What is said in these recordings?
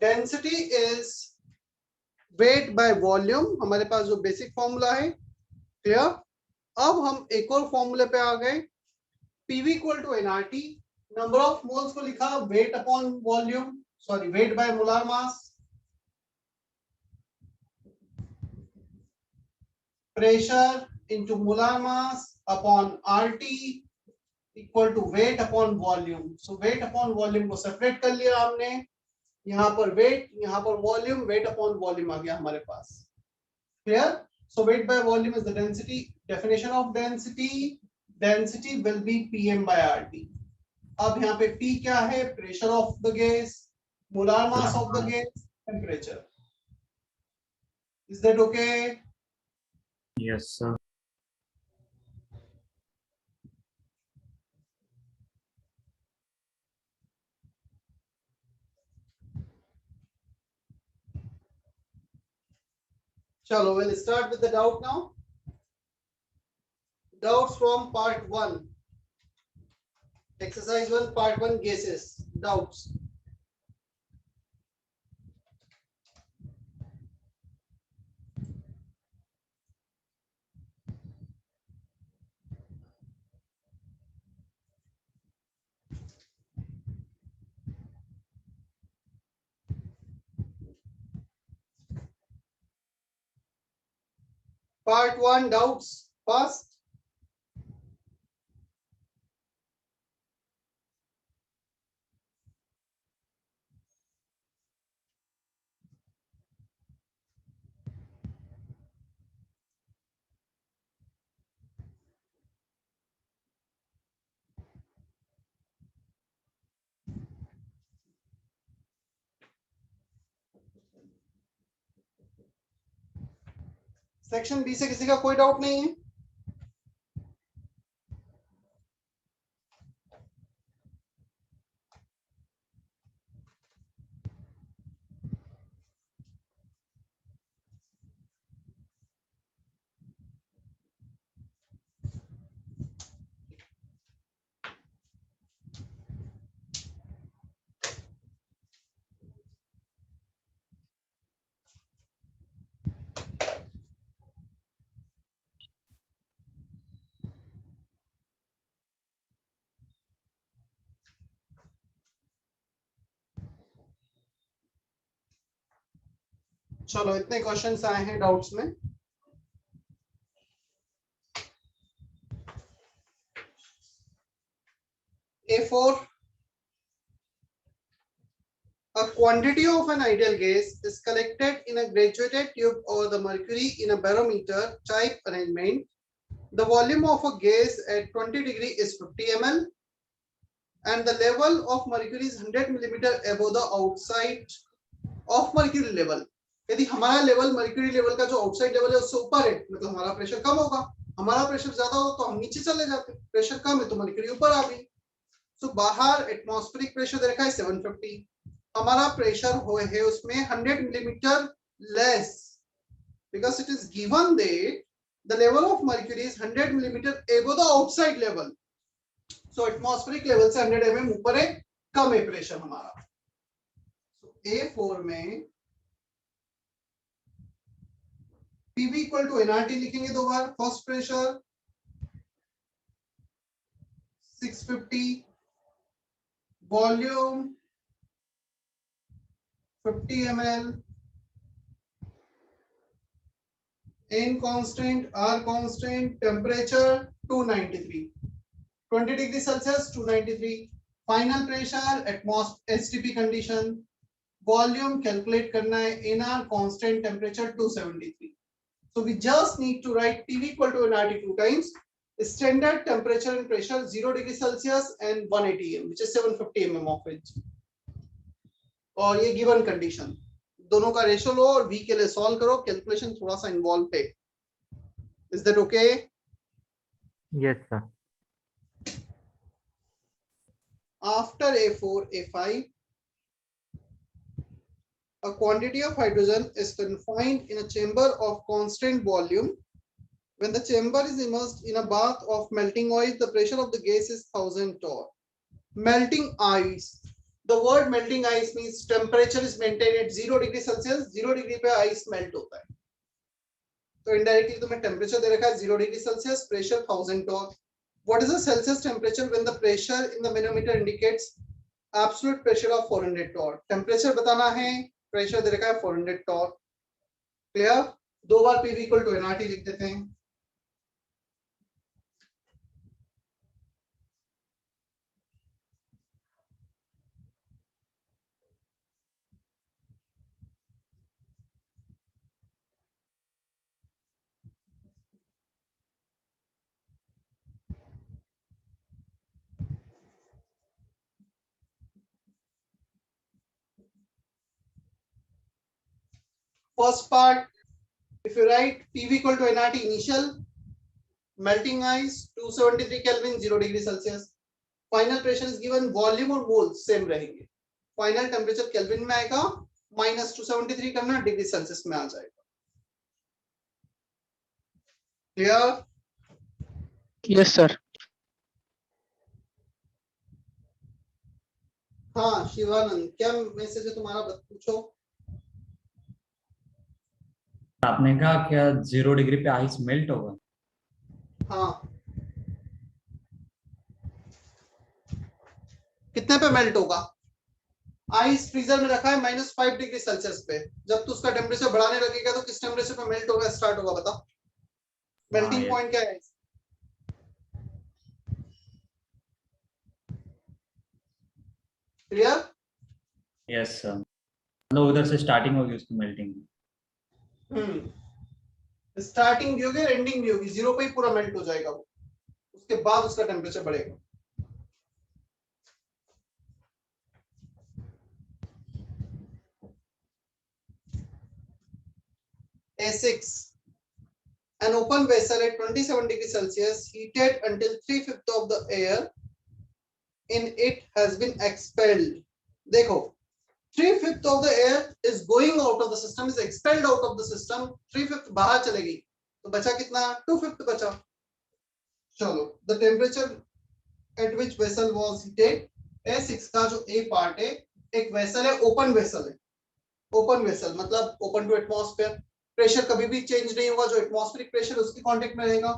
Density is wait by volume, हमारे पास जो basic formula है। क्लियर? अब हम एक और फॉर्मूले पे आ गए, PV equal to NRT, number of moles को लिखा weight upon volume, sorry weight by molar mass, pressure into molar mass upon RT equal to weight upon volume. So weight upon volume को सेपरेट कर लिया हमने, यहाँ पर weight, यहाँ पर वॉल्यूम, वेट अपॉन वॉल्यूम आ गया हमारे पास। Clear? So weight by volume is the density, definition of density will be pm by RT। अब यहाँ पे P क्या है? Pressure of the gas, molar mass of the gas, temperature. Is that okay? Yes, sir. Chalo, we'll start with the doubt now. Doubts from part 1. Exercise 1, part 1, gases. Doubts. Part 1, doubts. First. Section B से किसी का कोई doubt नहीं है? चलो, इतने questions आए हैं डाउट्स में। A4. A quantity of an ideal gas is collected in a graduated tube over the mercury in a barometer type arrangement. The volume of a gas at 20 degree is 50 ml and the level of mercury is 100 millimeter above the outside of mercury level. यदि हमारा level mercury level का जो outside level है उससे ऊपर है, मतलब हमारा प्रेशर कम होगा। हमारा प्रेशर ज्यादा हो तो हम नीचे चले जाते, प्रेशर कम है तो मर्क्यूरी ऊपर आ गई। सो बाहर एटमॉस्फेरिक प्रेशर दे रखा है 750, हमारा प्रेशर हो है उसमें 100 millimetre less, because it is given that the level of mercury is 100 millimeter above the outside level. So atmospheric level से 100 mm ऊपर है, कम है प्रेशर हमारा। So A4 में PV इक्वल टू एनआरटी लिखेंगे दो बार। First pressure 650, volume 50 ml, N constant, R constant, temperature 293, 20 degree Celsius 293, final pressure atmosphere STP condition, volume calculate करना है, NR constant, temperature 273. So we just need to write PV equal to nRT 2 times standard temperature and pressure 0 degree Celsius and 180 m, which is 750 mm of it. और ये given condition, दोनों का ratio लो और V के लिए solve करो, calculation थोड़ा सा इन्वॉल्व है। Is that okay? Yes, sir. After A4, A5, a quantity of hydrogen is confined in a chamber of constant volume. When the chamber is immersed in a bath of melting oil, the pressure of the gas is 1000 torr. Melting ice, The word melting ice means temperature is maintained at 0 degree Celsius. 0 degree पे ice melt होता है. तो indirectly तुम्हें temperature दे रखा है 0 degree Celsius, pressure 1000 torr. What is the Celsius temperature when the pressure in the manometer indicates absolute pressure of 400 torr? Temperature बताना है, pressure दे रखा है 400 torr. Clear? दो बार PV equal to nRT लिख देते हैं. First part, if you write PV equal to nRT initial, melting ice 273 Kelvin 0 degree Celsius. Final pressure is given, volume और moles same रहेंगे. Final temperature Kelvin में आएगा, -273 करना, degree Celsius में आ जाएगा. Clear? Yes, sir. हाँ शिवानंद, क्या मैसेज है तुम्हारा, पूछो. आपने कहा क्या 0 डिग्री पे आइस मेल्ट होगा? हाँ, कितने पे मेल्ट होगा? आइस फ्रीजर में रखा है -5 डिग्री सेल्सियस पे. जब तू उसका टेम्परेचर बढ़ाने लगेगा तो किस टेम्परेचर पे मेल्ट होगा, स्टार्ट होगा, बता. मेल्टिंग पॉइंट क्या है? क्लियर? Yes sir. मतलब उधर से स्टार्टिंग होगी उसकी मेल्टिंग. स्टार्टिंग भी होगी, एंडिंग भी होगी. 0 पे ही पूरा मेल्ट हो जाएगा वो. उसके बाद उसका टेम्परेचर बढ़ेगा. A6, an open vessel at 27 degrees Celsius heated until 3/5 of the air in it has been expelled. देखो, 3/5 of the air is going out of the system, is expelled out of the system. 3/5 बाहर चलेगी तो बचा कितना? 2/5 बचा. चलो, the temperature at which vessel was heated. A6 का जो A पार्ट है, एक वेसल है, ओपन वेसल है. ओपन वेसल मतलब ओपन टू एटमॉस्फेयर. प्रेशर कभी भी चेंज नहीं होगा, जो एटमॉस्फेरिक प्रेशर उसके कांटेक्ट में रहेगा.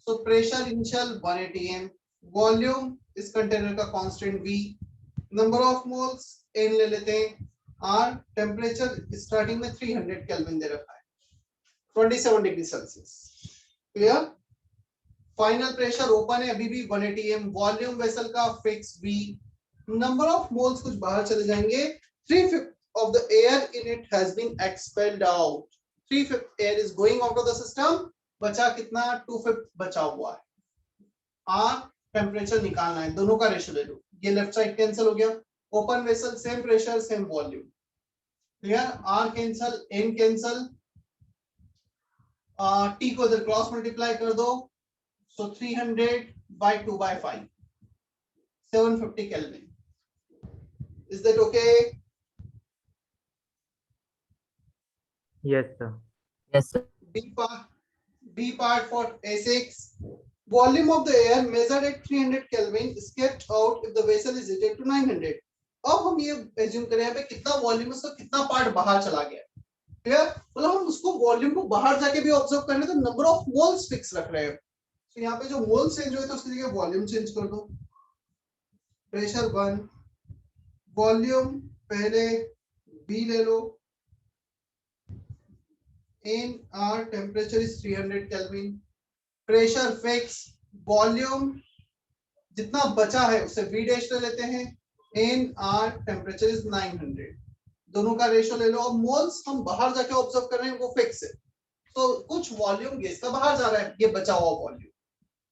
So pressure initial 180 m, volume इस कंटेनर का constant V, number of moles n ले लेते हैं, R, टेम्परेचर स्टार्टिंग में 300 केल्विन दे रखा है, 27 degree Celsius. Clear? Final pressure open है अभी भी 180 m, वॉल्यूम वेसल का fix V, number of moles कुछ बाहर चले जाएंगे. 3/5 of the air in it has been expelled out. 3/5 air is going out of the system. बचा कितना? 2/5 बचा हुआ है. R टेम्परेचर निकालना है, दोनों का रेशियो ले लो. ये लेफ्ट साइड कैंसिल हो गया. Open vessel same pressure same volume. Clear? R cancel, N cancel, T को इधर क्रॉस मल्टीप्लाई कर दो. सो 300 by 2/5, 750 Kelvin. Is that okay? Yes sir. Yes, sir. B part for A6. Volume of the air measured at 300 Kelvin is kept out if the vessel is heated to 900. अब हम ये assume करें पे कितना volume उसका कितना part बाहर चला गया. क्लियर? मतलब हम उसको वॉल्यूम को बाहर जाके भी ऑब्जर्व करने तो नंबर ऑफ मोल्स फिक्स रख रहे हैं. तो यहाँ पे जो मोल्स चेंज हुए तो उसकी जगह वॉल्यूम चेंज कर दो. प्रेशर 1, वॉल्यूम पहले B ले लो. In our temperature is 300 Kelvin. Pressure fix, volume जितना बचा है उसे V डैश ले लेते हैं. In our temperature is 900. दोनों का रेशियो ले लो. और मोल्स हम बाहर जाके ऑब्जर्व कर रहे हैं वो फिक्स है. तो कुछ वॉल्यूम गैस का बाहर जा रहा है, ये बचा हुआ वॉल्यूम.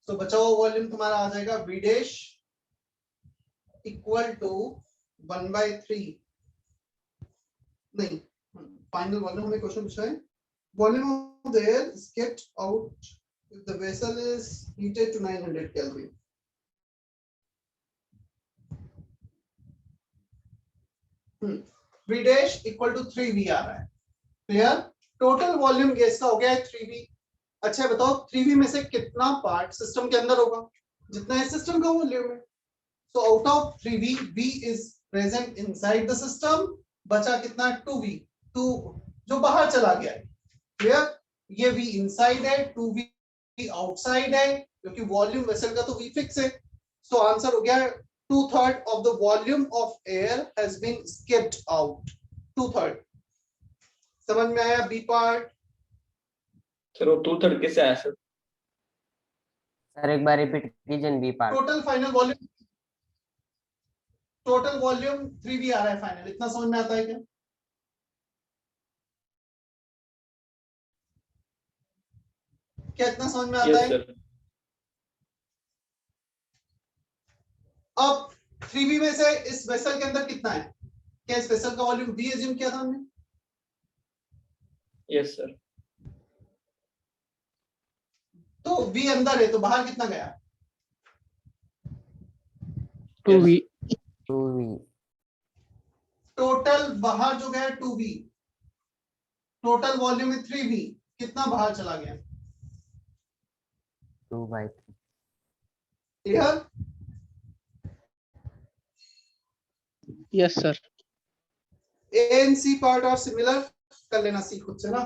तो बचा हुआ वॉल्यूम तुम्हारा आ जाएगा V डैश इक्वल टू 1/3. नहीं, फाइनल वॉल्यूम हमें क्वेश्चन पूछा है. Volume of the air is kept out if the vessel is heated to 900 Kelvin. V dash equal to 3V आ रहा है. Clear? Total volume गैस का हो गया है 3V. अच्छा बताओ 3V में से कितना पार्ट सिस्टम के अंदर होगा? जितना है सिस्टम का वॉल्यूम है. So out of 3V, V is present inside the system, बचा कितना 2v, 2 जो बाहर चला गया है। क्लियर? ये v इनसाइड है, 2v आउटसाइड है, क्योंकि वॉल्यूम वेसल का तो v फिक्स है। सो आंसर हो गया 2/3 of the volume of air has been skipped out. 2/3 समझ में आया? बी पार्ट सर वो 2/3 कैसे आया सर? सर एक बार रिपीट कीजिए B part. Total final volume, total volume 3v आ रहा है फाइनल। इतना समझ में आता है क्या? क्या इतना समझ में आता यस है? सर। अब 3v में से इस वेसल के अंदर कितना है? क्या इस वेसल का वॉल्यूम v एज्यूम किया था हमने? Yes sir. तो v अंदर है तो बाहर कितना गया? 2v। टोटल बाहर जो गया 2v, टोटल वॉल्यूम में 3v, कितना बाहर चला गया? 2/3। Clear? Yes sir. A and C part और सिमिलर कर लेना सी खुद से ना,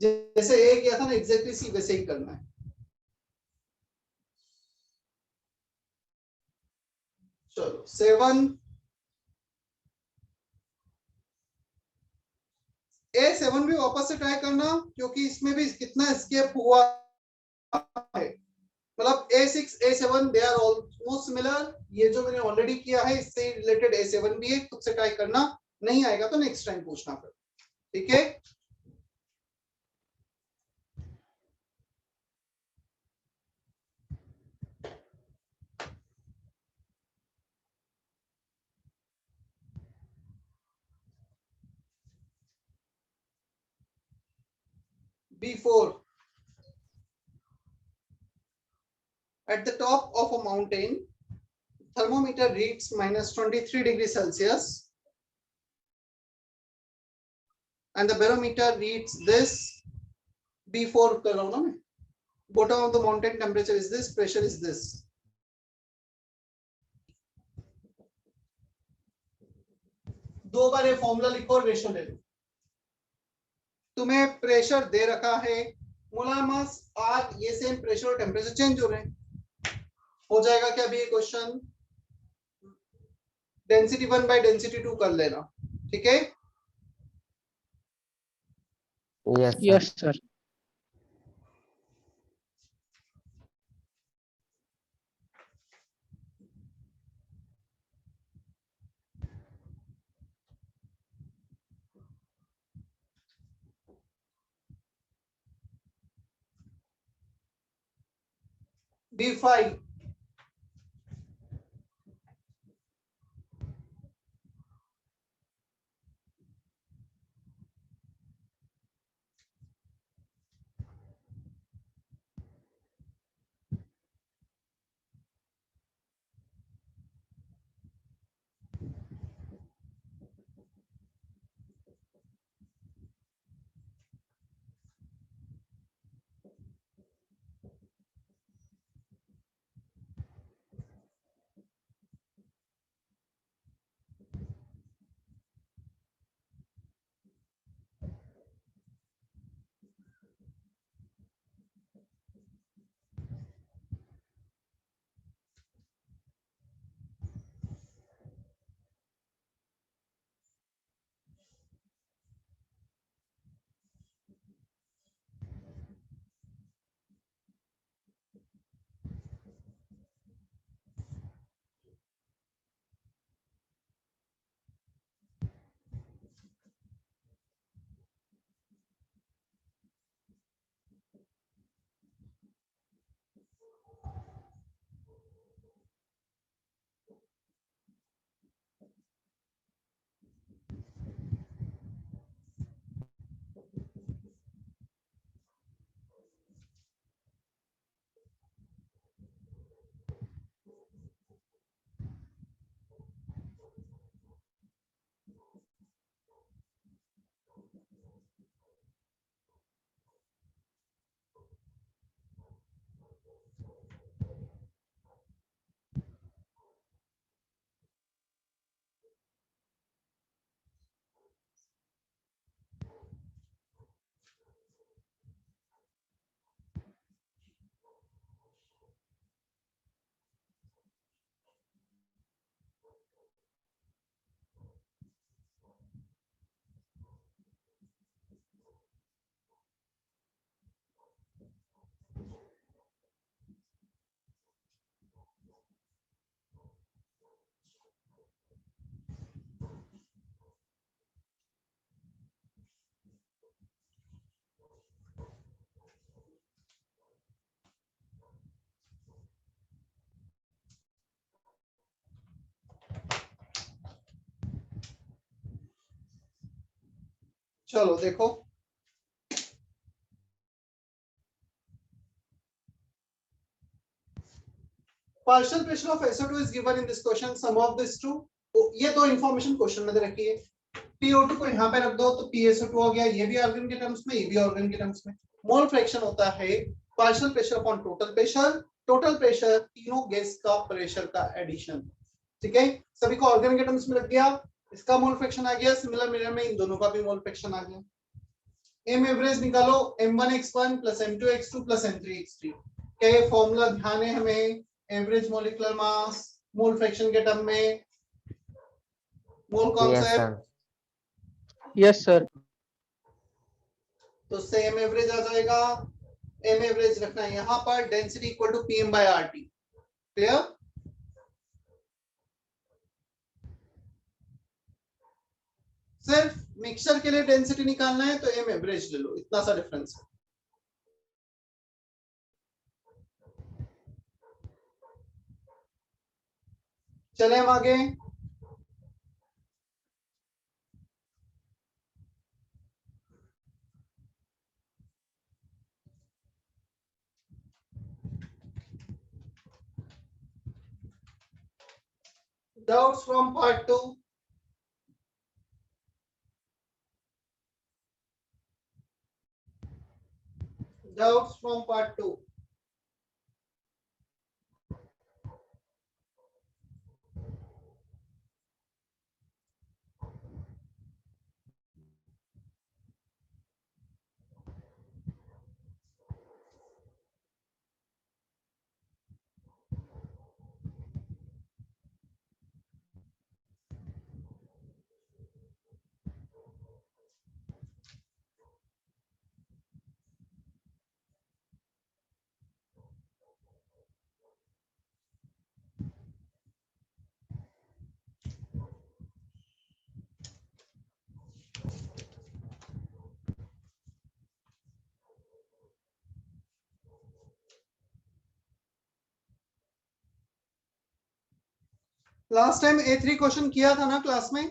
जैसे ए किया था ना एग्जैक्टली सी वैसे ही करना है। चलो 7 A7 भी वापस से ट्राई करना, क्योंकि इसमें भी कितना स्केप हुआ है। मतलब A6 A7 they are almost similar. ये जो मैंने ऑलरेडी किया है इससे रिलेटेड A7 भी है, खुद से ट्राई करना। नहीं आएगा तो नेक्स्ट टाइम पूछना फिर, ठीक है? B4, at the top of a mountain, thermometer reads -23°C and the barometer reads this. B4 कर रहा हूं ना मैं। Bottom of the mountain temperature is this, pressure is this. दो बार ये फॉर्मूला लिखो और रेशियो ले लो। तुम्हें प्रेशर दे रखा है, मोलार आर, ये सेम प्रेशर और टेम्परेचर चेंज हो रहे हैं। हो जाएगा क्या अभी ये क्वेश्चन? डेंसिटी 1 बाय डेंसिटी 2 कर लेना, ठीक है? Yes sir. B5, चलो देखो, partial pressure of SO2 is given in this question. Sum of these two. ये दो इंफॉर्मेशन क्वेश्चन में दे रखी है. PO2 को यहाँ पे रख दो तो PSO2 हो गया. ये भी ऑर्गन के टर्म्स में, ये भी ऑर्गन के टर्म्स में. मोल फ्रैक्शन होता है partial pressure upon total pressure. Total pressure तीनों गैस का प्रेशर का एडिशन. ठीक है, सभी को ऑर्गन के टर्म्स में रख दिया. इसका मोल फ्रैक्शन आ गया. सिमिलर मेथड में इन दोनों का भी मोल फ्रैक्शन आ गया. एम एवरेज निकालो, m1x1 plus m2x2 plus m3x3. क्या ये फॉर्मूला ध्यान है हमें? Average molecular mass mole fraction के टर्म में, mole Yes, concept. sir. Yes sir. तो सेम एवरेज आ जाएगा. एम एवरेज रखना है यहाँ पर. Density equal to PM by RT. Clear? सिर्फ मिक्सचर के लिए डेंसिटी निकालना है तो एम एवरेज ले लो. इतना सा डिफरेंस है. चले हम आगे. Doubts from part 2. Doubts from part 2. Last time A3 question किया था ना क्लास में?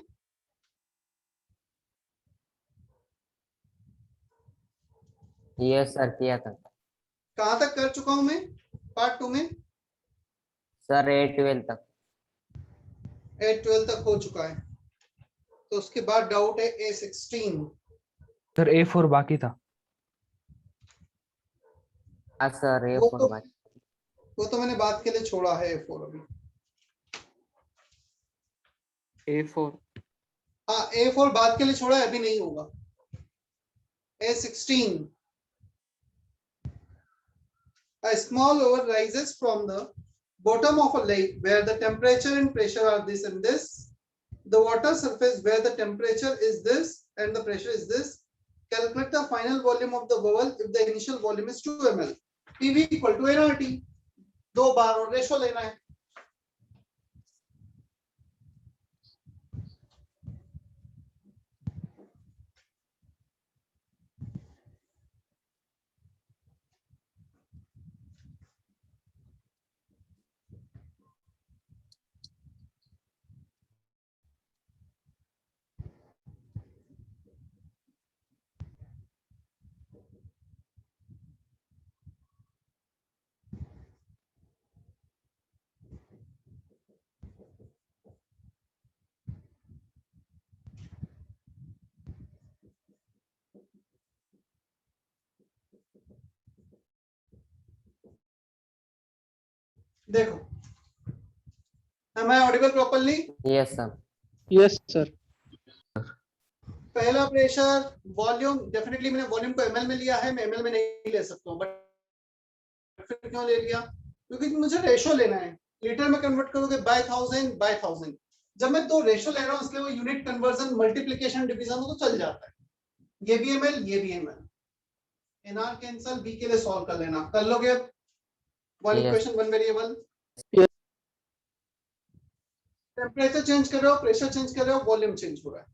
Yes, sir. किया था. कहां तक कर चुका हूं मैं पार्ट 2 में? Sir, 8-12 तक. 8-12 तक हो चुका है. तो उसके बाद डाउट है A16. सर A4 बाकी था. हाँ सर, वो A4 तो बाकी. वो तो मैंने बात के लिए छोड़ा है A4 अभी. A4. हाँ, A4 बात के लिए छोड़ा है, अभी नहीं होगा. A16. A small oval rises from the bottom of a lake where the temperature and pressure are this and this. The water surface where the temperature is this and the pressure is this. Calculate the final volume of the bubble if the initial volume is 2 ml. PV equal to nRT. दो बार और ratio लेना है. देखो, am I audible properly? Yes, sir. Yes sir. पहला pressure volume, definitely मैंने volume को ML में लिया है. मैं एमएल में नहीं ले सकता हूँ, बट फिर क्यों ले लिया? क्योंकि मुझे रेशो लेना है. लीटर में कन्वर्ट करोगे बाय 1000. जब मैं दो रेशो ले रहा हूँ इसलिए वो यूनिट कन्वर्जन मल्टीप्लिकेशन डिवीजन तो चल जाता है. ये भी एमएल, ये भी एमएल. एनआर कैंसल, बी के लिए सॉल्व कर लेना. कर लोगे अब? One Yes. Equation one variable. Yes. Temperature change कर रहे हो, प्रेशर चेंज कर रहे हो, वॉल्यूम चेंज हो रहा है.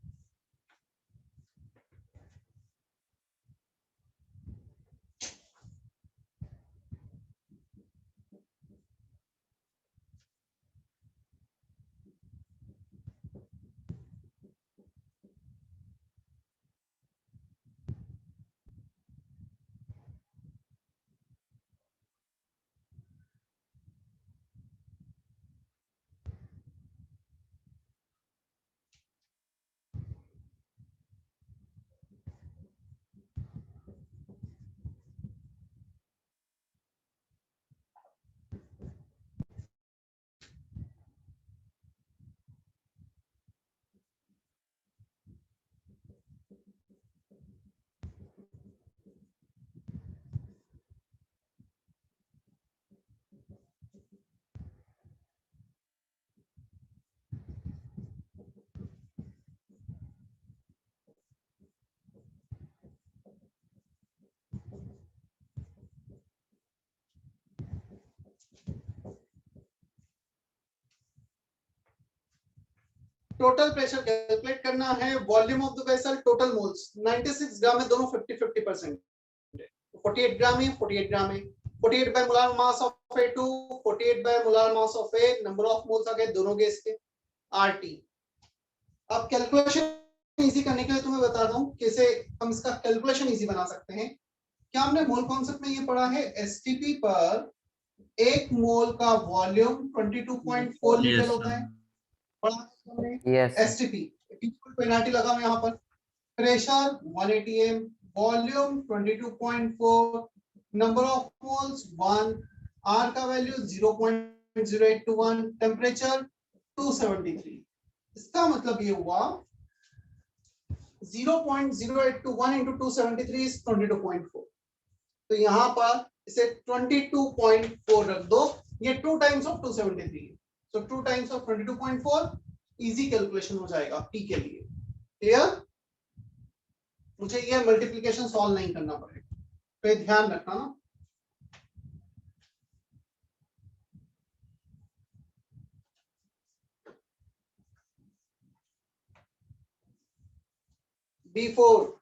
टोटल प्रेशर कैलकुलेट करना है, volume of the vessel, total moles. 96 ग्राम है, दोनों 50-50%। 48 ग्राम है, 48 ग्राम है। 48 by molar mass of A2, 48 by molar mass of A, number of moles आ गए दोनों गैस के, RT। अब कैलकुलेशन इजी करने के लिए तुम्हें बताता हूं कैसे हम इसका कैलकुलेशन इजी बना सकते हैं। क्या हमने मोल कॉन्सेप्ट में ये पढ़ा है, एसटीपी पर एक मोल का वॉल्यूम 22.4 लीटर Yes, होता sir. है, पढ़ा है हमने। यस सर एसटीपी पेनाल्टी लगा हुआ यहाँ पर, pressure 180 M, volume 22.4, number of moles 1, R का वैल्यू 0.0821, टेम्परेचर 273। इसका मतलब ये हुआ 0.0821 into 273 is 22.4। तो यहाँ पर इसे 22.4 रख दो, ये 2 टाइम्स ऑफ 273 है, तो 2 टाइम्स ऑफ 22.4, इजी कैलकुलेशन हो जाएगा टी के लिए। क्लियर? मुझे ये मल्टीप्लिकेशन सॉल्व नहीं करना पड़ेगा, तो ये ध्यान रखना ना। B4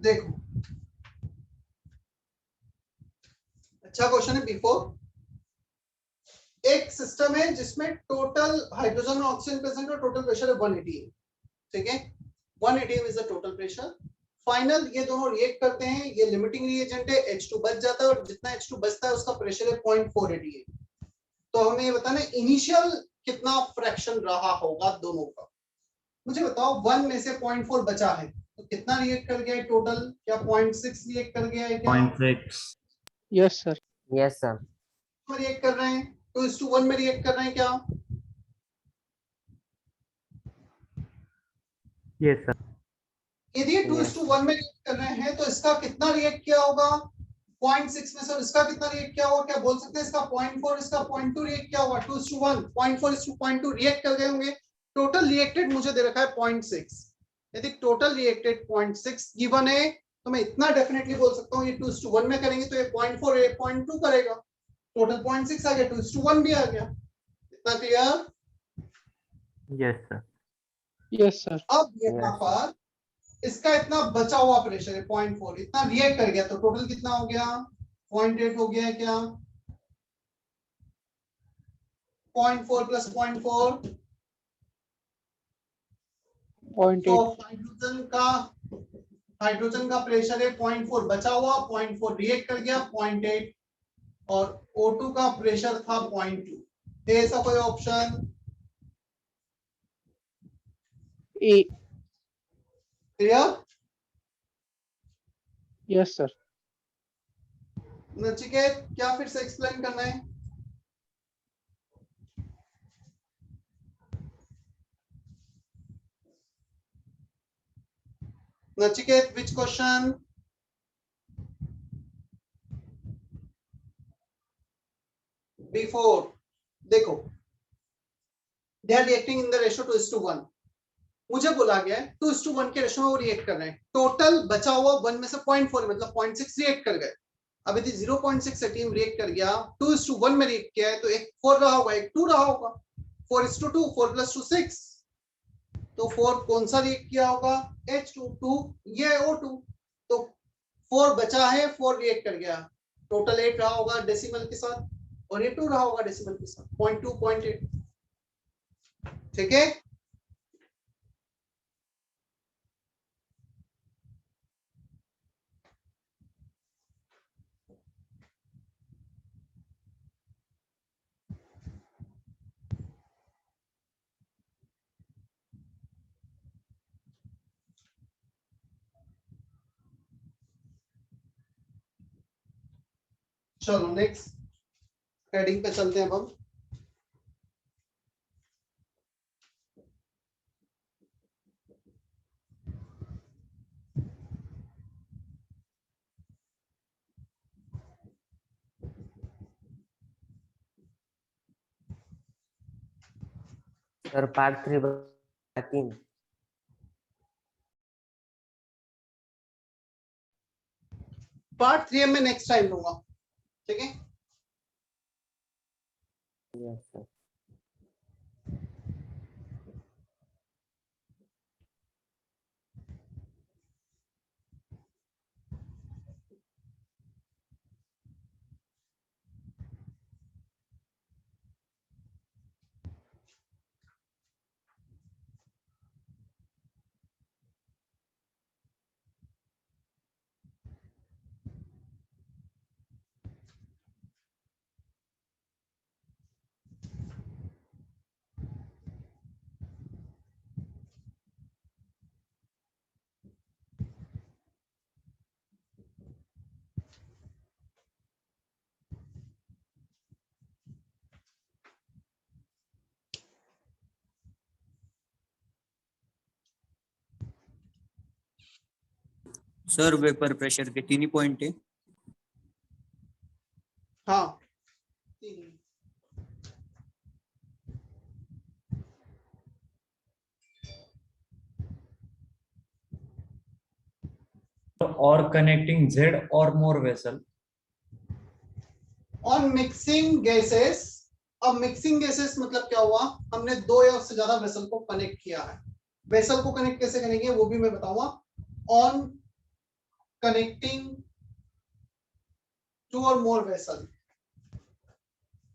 देखो, अच्छा क्वेश्चन है। B4 एक सिस्टम है जिसमें टोटल हाइड्रोजन और ऑक्सीजन प्रेजेंट है, टोटल प्रेशर है 180 है, ठीक है। 180 is the total pressure. Final ये दोनों रिएक्ट करते हैं, ये लिमिटिंग रिएजेंट है, H2 बच जाता है, और जितना H2 बचता है उसका प्रेशर है 0.488। तो हमें ये बताना इनिशियल कितना फ्रैक्शन रहा होगा दोनों का। मुझे बताओ 1 में से 0.4 बचा है, तो कितना रिएक्ट कर गया है टोटल? क्या 0.6 रिएक्ट कर गया है क्या? 0.6. Yes sir yes sir react कर रहे हैं, 2:1 में रिएक्ट कर रहे हैं क्या? यस सर यदि 2:1 में रिएक्ट कर रहे हैं तो इसका कितना रिएक्ट किया होगा? 0.6 में। सर इसका कितना रिएक्ट किया होगा? क्या बोल सकते हैं? इसका 0.4, इसका 0.2 रिएक्ट किया होगा। 2:1, 0.4:0.2 रिएक्ट कर गए होंगे। टोटल रिएक्टेड मुझे दे रखा है 0.6। यदि टोटल रिएक्टेड 0.6 गिवन है तो मैं इतना डेफिनेटली बोल सकता हूँ, ये 2:1 में करेंगे तो ये 0.4 0.2 करेगा, टोटल 0.6 आ गया, 2:1 भी आ गया। इतना clear? Yes sir yes sir अब यहाँ पर इसका इतना बचा हुआ प्रेशर है 0.4, इतना रिएक्ट कर गया, तो टोटल कितना हो गया? 0.8 हो गया है क्या? 0.4 प्लस 0.4, 0.8 तो हाइड्रोजन का प्रेशर है 0.4 बचा हुआ, 0.4 रिएक्ट कर गया 0.8, और O2 का प्रेशर था 0.2। है ऐसा कोई ऑप्शन? ए क्लियर? यस सर नचिकेत क्या फिर से एक्सप्लेन करना है? नचिकेत विच क्वेश्चन? B4 देखो, they are reacting in the ratio 2:1। मुझे बोला गया है 2:1 के रेशियो में वो रिएक्ट कर रहे हैं, टोटल बचा हुआ 1 में से 0.4 मतलब 0.6 रिएक्ट कर गए। अब यदि 0.6 से टीम रिएक्ट कर गया, 2:1 में रिएक्ट किया है, तो एक 4 रहा होगा, एक 2 रहा होगा। 4:2, 4 + 2 6, तो 4 कौन सा रिएक्ट किया होगा? H2, 2 ये O2, तो 4 बचा है, 4 रिएक्ट कर गया, टोटल 8 रहा होगा डेसिमल के साथ, और ये 2 रहा होगा डेसिमल के साथ, 0.2 0.8। ठीक है? चलो नेक्स्ट हेडिंग पे चलते हैं अब हम। Sir part 3 3। पार्ट 3 में नेक्स्ट टाइम लूंगा, ठीक है। Yes sir. Sir vapour pressure के 3 ही पॉइंट है। हाँ, or connecting Z or more vessel. On mixing gases. अब मिक्सिंग गैसेस मतलब क्या हुआ, हमने दो या उससे ज्यादा वेसल को कनेक्ट किया है। वेसल को कनेक्ट कैसे करेंगे वो भी मैं बताऊंगा। ऑन कनेक्टिंग टू और मोर vessel,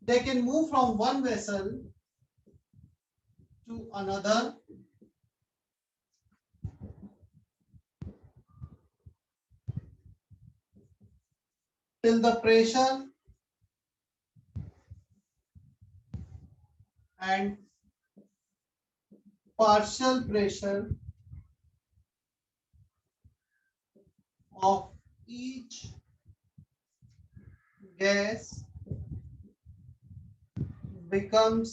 they can move from one vessel to another till the pressure and partial pressure of each gas becomes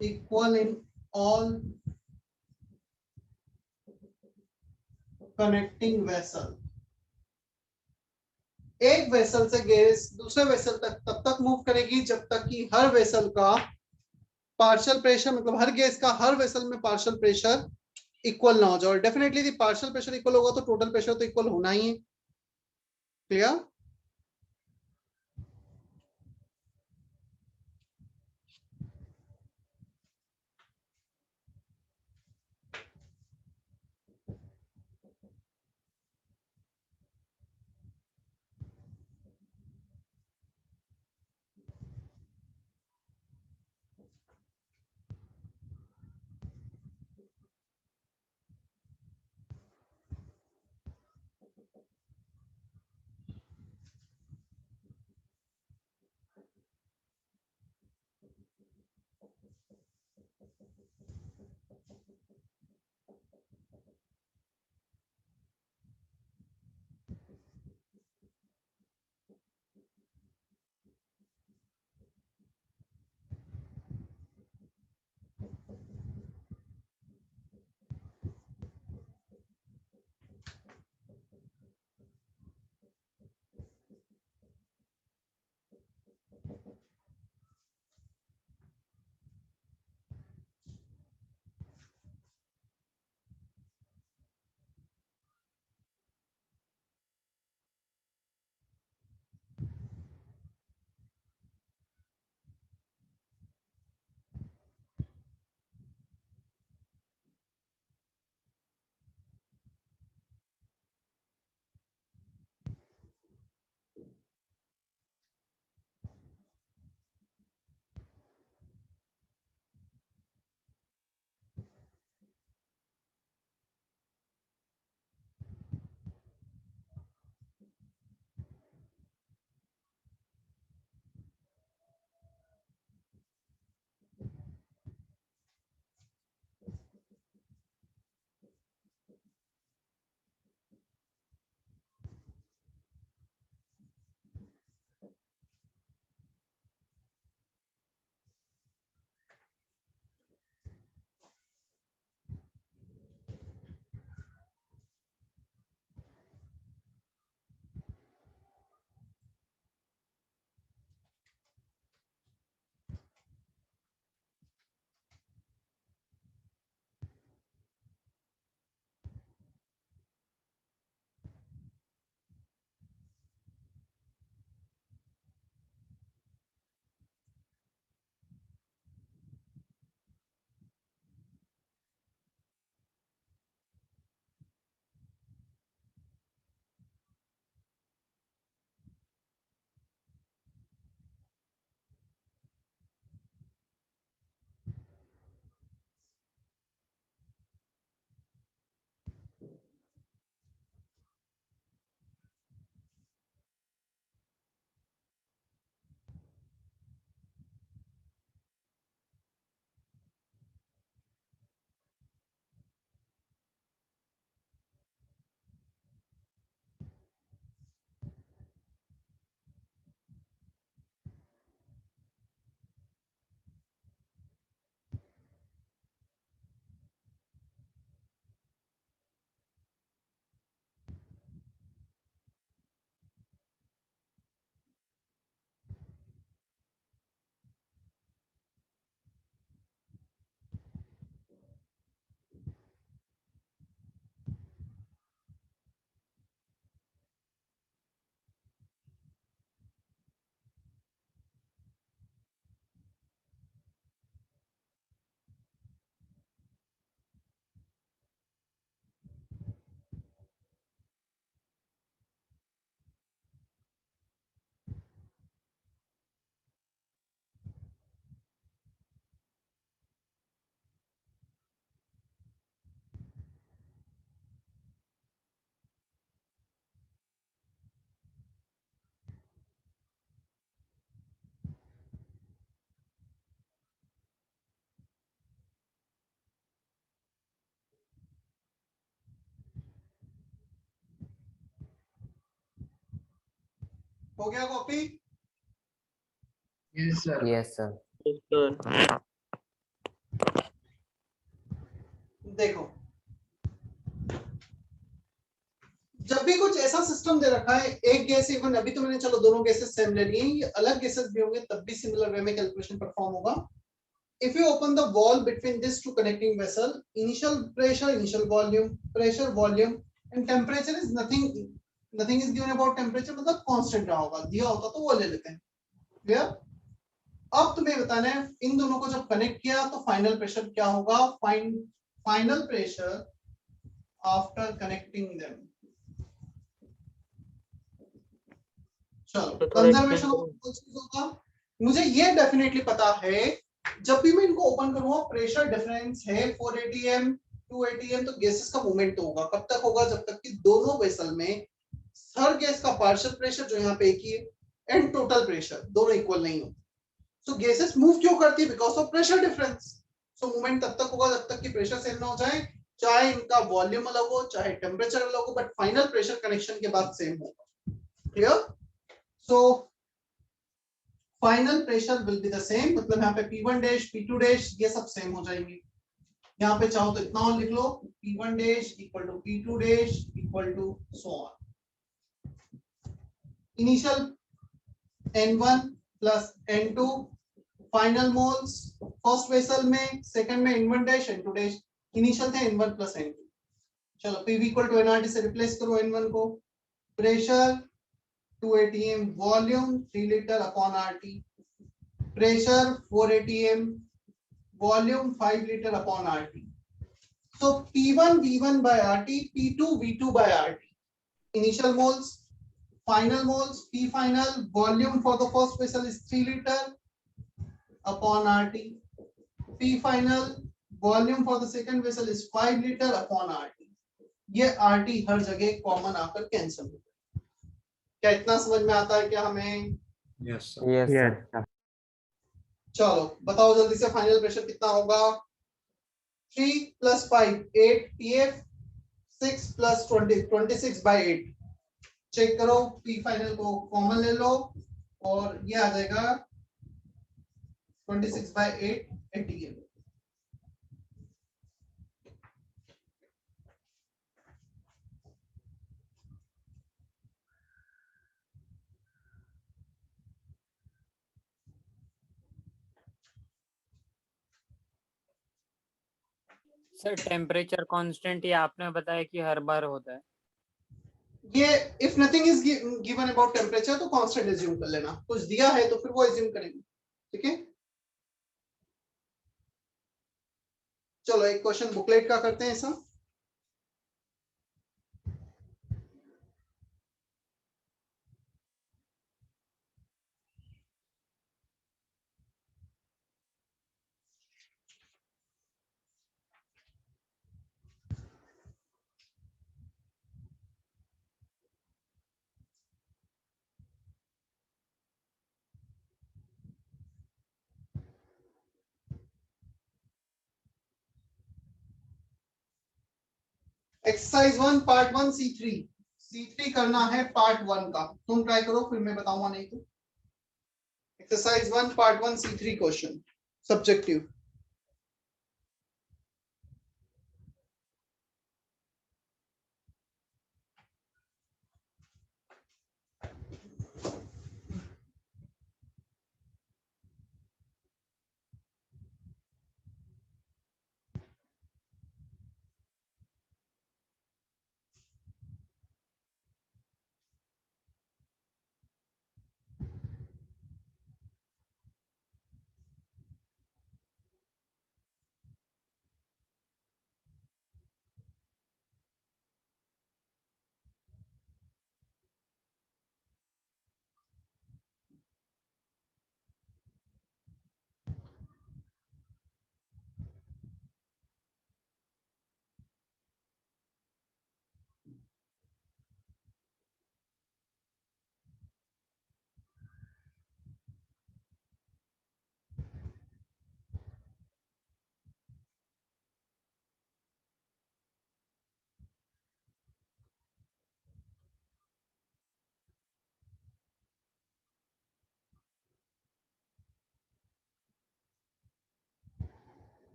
equal in all connecting vessel। एक वेसल से गैस दूसरे वेसल तक तब तक मूव करेगी जब तक कि हर वेसल का पार्शियल प्रेशर, मतलब हर गैस का हर वेसल में पार्शियल प्रेशर इक्वल ना हो जाए। और डेफिनेटली यदि पार्शियल प्रेशर इक्वल होगा तो टोटल प्रेशर तो इक्वल होना ही है। क्लियर? हो गया कॉपी? Yes sir. सर देखो, जब भी कुछ ऐसा सिस्टम दे रखा है, एक गैस, इवन अभी तो मैंने चलो दोनों गैसेस सेम ले लिए, ये अलग गैसेस भी होंगे तब भी सिमिलर वे में कैलकुलेशन परफॉर्म होगा. If you open the wall between these two connecting vessel, initial pressure, initial volume, pressure, volume, and temperature is nothing is given about temperature, मतलब constant रहा होगा, दिया होता तो वो ले लेते हैं. Clear? अब तुम्हें बताना है इन दोनों को जब कनेक्ट किया तो फाइनल प्रेशर क्या होगा. Final pressure after connecting them. चलो, कंजर्वेशन ऑफ फोर्सेस होगा. मुझे ये डेफिनेटली पता है, जब भी मैं इनको ओपन करूंगा प्रेशर डिफरेंस है 4 atm 2 atm, तो गैसेस का मूवमेंट तो होगा. कब तक होगा? जब तक कि दोनों वेसल में हर गैस का पार्शियल प्रेशर जो यहाँ पे एक ही है एंड टोटल प्रेशर दोनों इक्वल नहीं हो. सो गैसेस मूव क्यों करती है? Because of pressure difference. So movement तब तक होगा जब तक कि प्रेशर सेम ना हो जाए, चाहे इनका वॉल्यूम अलग हो, चाहे टेम्परेचर अलग हो, बट फाइनल प्रेशर कनेक्शन के बाद सेम होगा. Clear? So final pressure will be the same, मतलब यहाँ पे P1 डैश P2 डैश ये सब सेम हो जाएंगे. यहाँ पे चाहो तो इतना और लिख लो, P1 dash equal to P2 dash equal to so on. Initial N1 plus N2 final moles first vessel में, सेकंड में N1 dash N2 dash, initial थे N1 प्लस N2. चलो PV इक्वल टू nRT से replace करो N1 को. Pressure 2 atm, volume 3 litre upon RT, pressure 4 atm, volume 5 litre upon RT. So P1 V1 by RT, P2 V2 by RT. Initial moles, final moles, P final, volume for the first vessel is 3 liter upon RT. P final, volume for the second vessel is 5 liter upon RT. ये RT हर जगह common आकर cancel हो. क्या इतना समझ में आता है क्या हमें? Yes, sir. Yes sir. चलो बताओ जल्दी से, फाइनल प्रेशर कितना होगा? 3 plus 5 8 PF, 6 plus 20 26 by 8. Check करो, P फाइनल को कॉमन ले लो और ये आ जाएगा 26 by 8 ATM. Sir temperature constant ये आपने बताया कि हर बार होता है. ये if nothing is given about temperature तो कांस्टेंट एज्यूम कर लेना. कुछ दिया है तो फिर वो एज्यूम करेंगे. ठीक है, चलो एक क्वेश्चन बुकलेट का करते हैं ऐसा. एक्सरसाइज 1 पार्ट 1 C3 करना है पार्ट 1 का. तुम ट्राई करो, फिर मैं बताऊंगा नहीं तो. Exercise 1 part 1 C3 question subjective.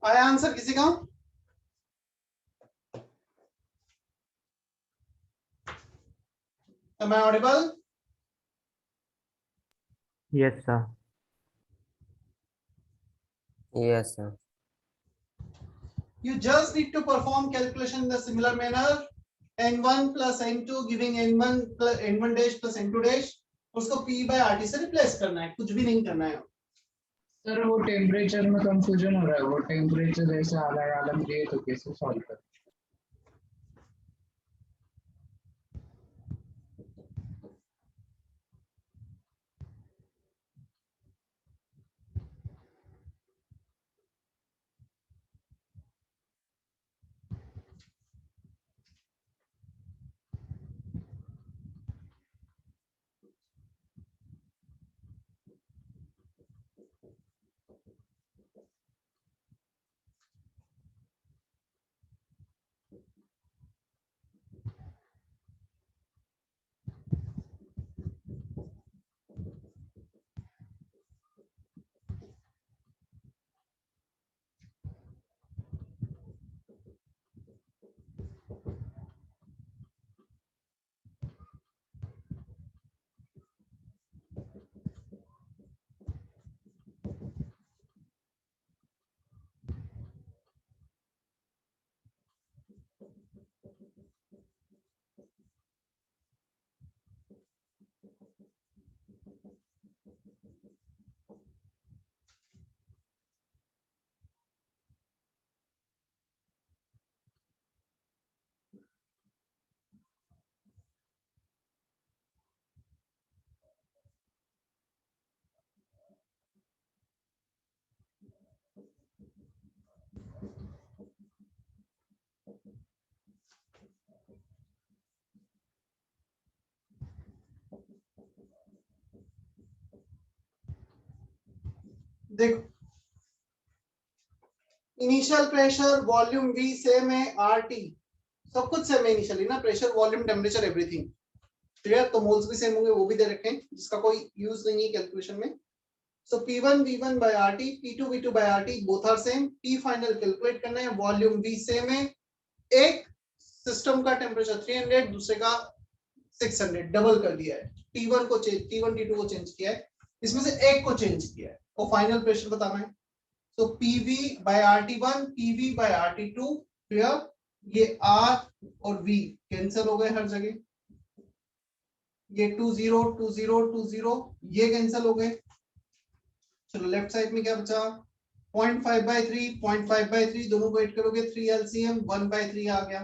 आया आंसर किसी का? Am I audible? Yes, sir. Yes, sir. You just need to perform calculation in the similar manner. N1 plus N2 giving N1 plus N1 dash plus N2 dash. उसको P by RT से replace करना है, कुछ भी नहीं करना है. Sir वो टेम्परेचर में कंफ्यूजन हो रहा है, वो टेम्परेचर जैसे अलग अलग दिए तो कैसे सॉल्व कर? देखो, initial pressure volume V same है, RT सब कुछ सेम है इनिशियली ना, pressure volume temperature everything clear. तो मोल्स भी सेम होंगे, वो भी दे रखे हैं जिसका कोई यूज नहीं है कैलकुलेशन में. So P1 V1 by RT, P2 V2 by RT both are same. P final calculate करना है, वॉल्यूम V सेम है. एक सिस्टम का टेम्परेचर 300, दूसरे का 600, डबल कर दिया है. T1 को चेंज, T1 T2 को चेंज किया है, इसमें से एक को चेंज किया है, और फाइनल प्रेशर बताना है. तो PV by RT1, PV by RT2, clear. ये R और V कैंसिल हो गए हर जगह, ये 20 20 20 ये कैंसिल हो गए. चलो लेफ्ट साइड में क्या बचा, 0.5/3 0.5/3 दोनों को ऐड करोगे 3 LCM 1/3 आ गया.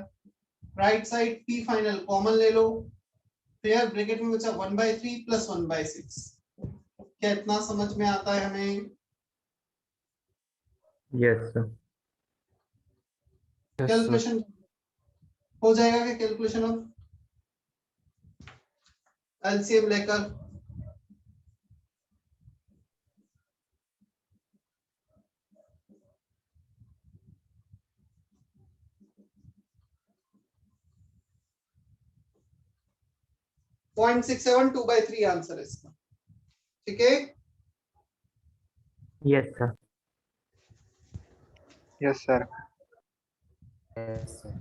Right side P final common ले लो, क्लियर. ब्रैकेट में बचा 1/3 प्लस 1/6. क्या इतना समझ में आता है हमें? Yes, sir. कैलकुलेशन हो जाएगा क्या? कैलकुलेशन अब एलसीएम लेकर .67 2/3 आंसर है इसका. ठीक है. Yes, sir. Yes, sir. Yes, sir.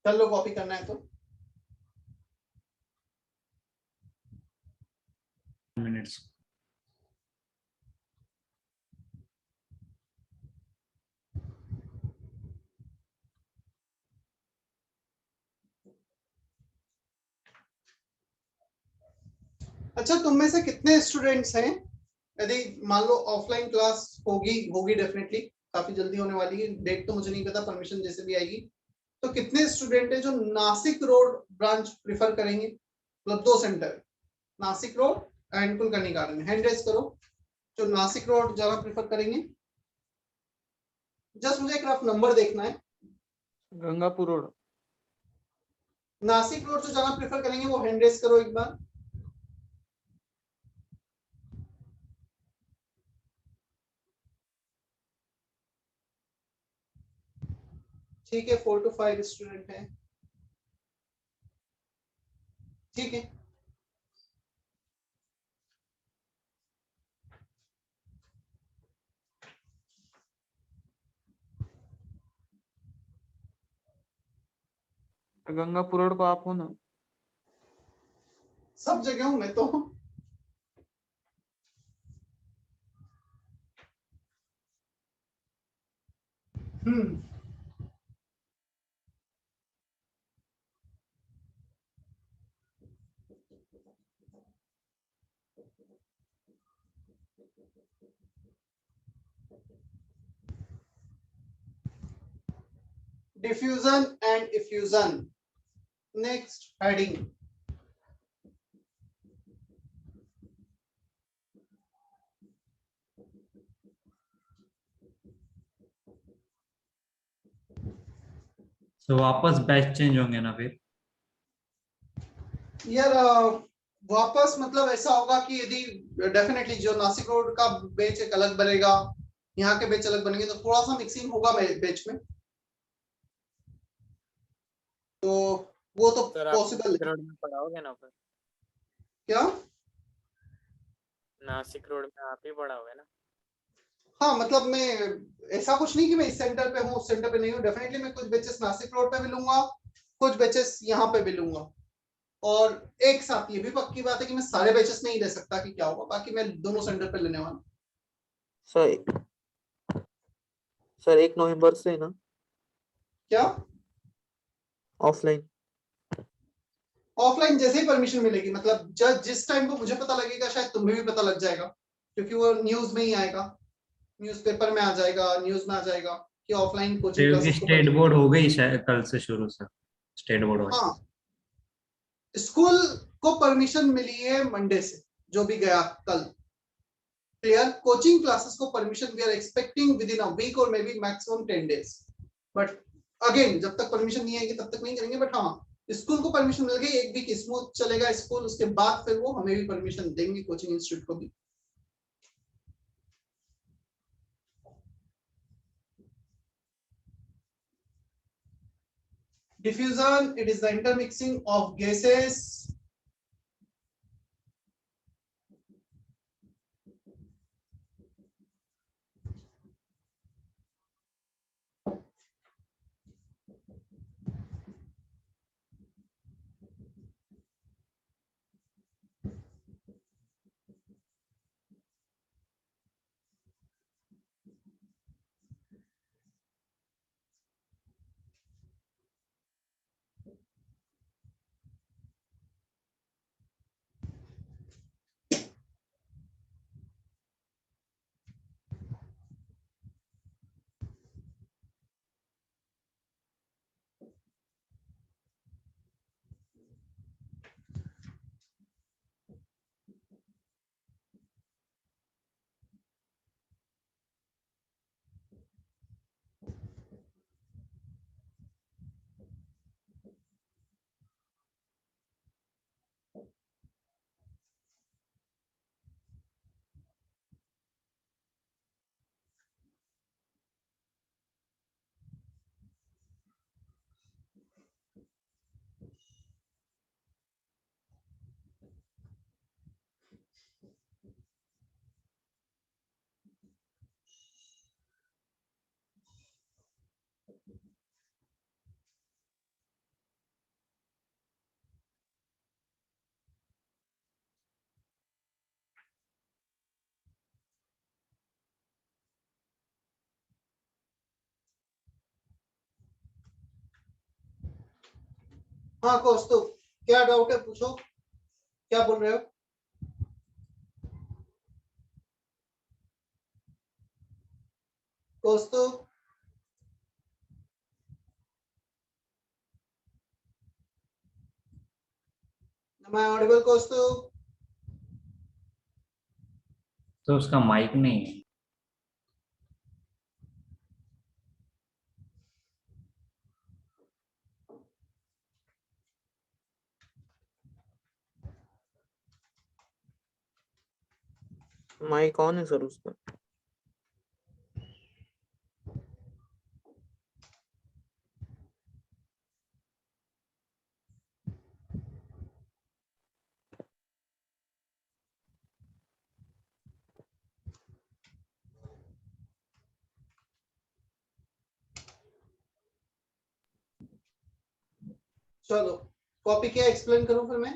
कर लो, कॉपी करना है तो. minutes. अच्छा, तुम में से कितने स्टूडेंट्स हैं, यदि मान लो ऑफलाइन क्लास होगी डेफिनेटली, काफी जल्दी होने वाली है, डेट तो मुझे नहीं पता, परमिशन जैसे भी आएगी, तो कितने स्टूडेंट है जो नासिक रोड ब्रांच प्रिफर करेंगे? मतलब 2 center, Nashik road and Kulkarni garden. Hand raise करो जो नासिक रोड जाना प्रिफर करेंगे. जस्ट मुझे एक रफ नंबर देखना है. गंगापुर रोड. नासिक रोड जो जाना प्रेफर करेंगे वो हैंड रेज करो एक बार. ठीक है, 4 to 5 स्टूडेंट हैं. ठीक है, गंगा पुरड़ को आप हो ना? सब जगह हूं मैं तो। हम्म। Diffusion and effusion. Next heading. तो वापस बैच चेंज होंगे ना फिर? यार वापस मतलब ऐसा होगा कि यदि डेफिनेटली जो नासिक रोड का बेच एक अलग बनेगा, यहाँ के बेच अलग बनेंगे, तो थोड़ा सा मिक्सिंग होगा बेच में, तो वो तो सर आप पॉसिबल नासिक है। रोड में पढ़ाओगे ना फिर? क्या? नासिक रोड में आप ही पढ़ाओगे ना? हाँ मतलब मैं ऐसा कुछ नहीं कि मैं इस सेंटर पे हूँ उस सेंटर पे नहीं हूँ, डेफिनेटली मैं कुछ बेचेस नासिक रोड पे भी लूंगा, कुछ बेचेस यहाँ पे भी लूंगा। और एक साथ ये भी पक्की बात है कि मैं सारे बेचेस नहीं ले सकता कि क्या होगा, बाकी मैं दोनों सेंटर पे लेने वाला हूँ। सर सर 1 नवंबर से ना क्या? ऑफलाइन? ऑफलाइन जैसे ही परमिशन मिलेगी, मतलब जब जिस टाइम को मुझे पता लगेगा शायद तुम्हें भी पता लग जाएगा, क्योंकि वो न्यूज में ही आएगा, न्यूज़पेपर में आ जाएगा, न्यूज में आ जाएगा कि ऑफलाइन कोचिंग क्योंकि क्लासेस को स्टेट परमिशन। बोर्ड हो गई शायद कल से शुरू सर, स्टेट बोर्ड वाली। हाँ, स्कूल को परमिशन मिली है मंडे से, जो भी गया कल। क्लियर? कोचिंग क्लासेस को permission we are expecting within a week और maybe maximum 10 days. But again जब तक परमिशन नहीं आएगी तब तक नहीं करेंगे, बट हाँ स्कूल को परमिशन मिल गई, एक वीक स्मूथ चलेगा स्कूल, उसके बाद फिर वो हमें भी परमिशन देंगे, कोचिंग इंस्टीट्यूट को भी। Diffusion, it is the intermixing of gases. हाँ कौस्तुभ, क्या डाउट है पूछो, क्या बोल रहे हो? कौस्तुभ, am I audible कौस्तुभ? तो उसका माइक नहीं है। माइक ऑन है सर उसका। चलो कॉपी क्या एक्सप्लेन करूं फिर मैं?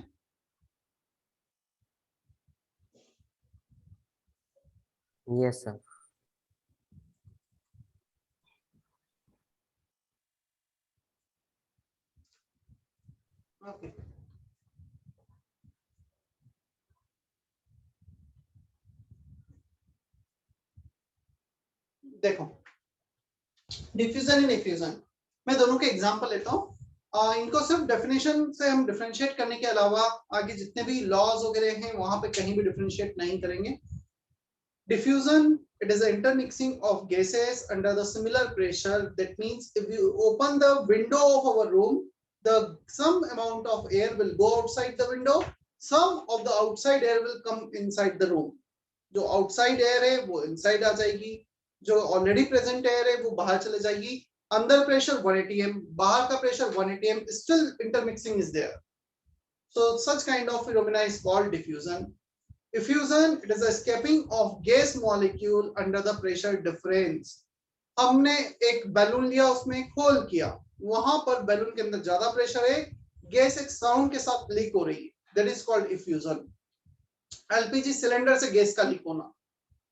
Yes sir. ओके देखो, डिफ्यूजन एंड इफ्यूजन, मैं दोनों के एग्जांपल लेता हूँ। इनको सिर्फ डेफिनेशन से हम डिफरेंशिएट करने के अलावा आगे जितने भी लॉज वगैरह हैं वहां पे कहीं भी डिफरेंशिएट नहीं करेंगे। Diffusion, it is an intermixing of gases under the similar pressure. That means if you open the window of our room, the some amount of air will go outside the window, some of the outside air will come inside the room. जो outside air है वो inside आ जाएगी, जो already present air है वो बाहर चले जाएगी। अंदर pressure 1 atm, बाहर का pressure 1 atm, still intermixing is there. So such kind of phenomena is called diffusion. Diffusion, it is a escaping of gas molecule under the pressure difference. हमने एक बैलून लिया, उसमें एक होल किया, वहां पर बैलून के अंदर ज्यादा प्रेशर है, गैस एक साउंड के साथ लीक हो रही है, that is called effusion. LPG cylinder से गैस का लीक होना,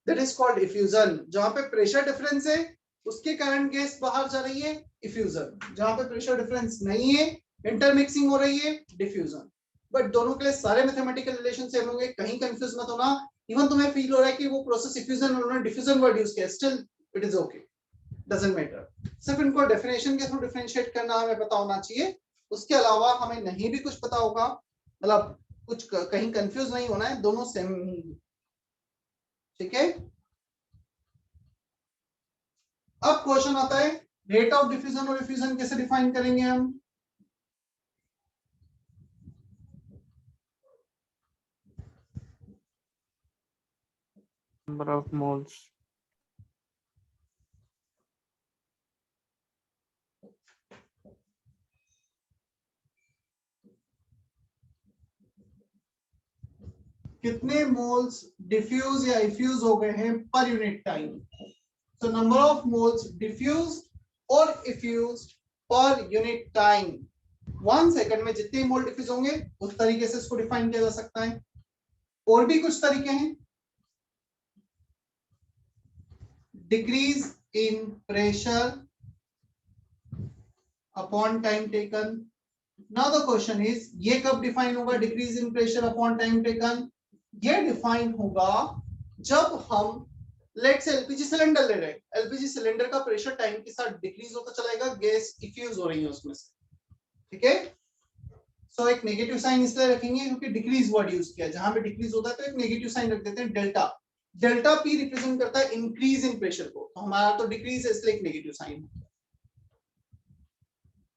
दैट इज कॉल्ड इफ्यूजन। जहां पे प्रेशर डिफरेंस है उसके कारण गैस बाहर जा रही है, इफ्यूजन। जहां पे प्रेशर डिफरेंस नहीं है, इंटरमिक्सिंग हो रही है, डिफ्यूजन। बट दोनों के लिए सारे मैथमेटिकल रिलेशन सेम होंगे, कहीं कंफ्यूज मत होना। इवन तुम्हें फील हो रहा है कि वो प्रोसेस इफ्यूजन और उन्होंने डिफ्यूजन वर्ड यूज किया, still it is okay, doesn't matter. सिर्फ इनको डेफिनेशन के थ्रू डिफरेंशिएट करना हमें पता होना चाहिए, उसके अलावा हमें नहीं भी कुछ पता होगा, मतलब कुछ कहीं कंफ्यूज नहीं होना है, दोनों सेम ही, ठीक है। अब क्वेश्चन आता है रेट ऑफ डिफ्यूजन और इफ्यूजन कैसे डिफाइन करेंगे हम? Number of moles. कितने मोल्स डिफ्यूज या इफ्यूज हो गए हैं per unit time. So number of moles diffused or effused per unit time. 1 second में जितने मोल डिफ्यूज होंगे उस तरीके से इसको डिफाइन किया जा सकता है। और भी कुछ तरीके हैं। Decrease in pressure upon time taken. Now the question is, ये कब डिफाइन होगा decrease in pressure upon time taken? ये डिफाइन होगा जब हम लेट्स एलपीजी सिलेंडर ले रहे हैं, एलपीजी सिलेंडर का प्रेशर टाइम के साथ डिक्रीज होता चलेगा, गैस इफ्यूज हो रही है उसमें से, ठीक है। सो एक नेगेटिव साइन इसलिए रखेंगे क्योंकि डिक्रीज वर्ड यूज किया, जहां पे डिक्रीज होता है तो एक नेगेटिव साइन रख देते हैं, डेल्टा। डेल्टा पी रिप्रेजेंट करता है इंक्रीज इन प्रेशर को, तो हमारा तो डिक्रीज है इसलिए एक negative sign.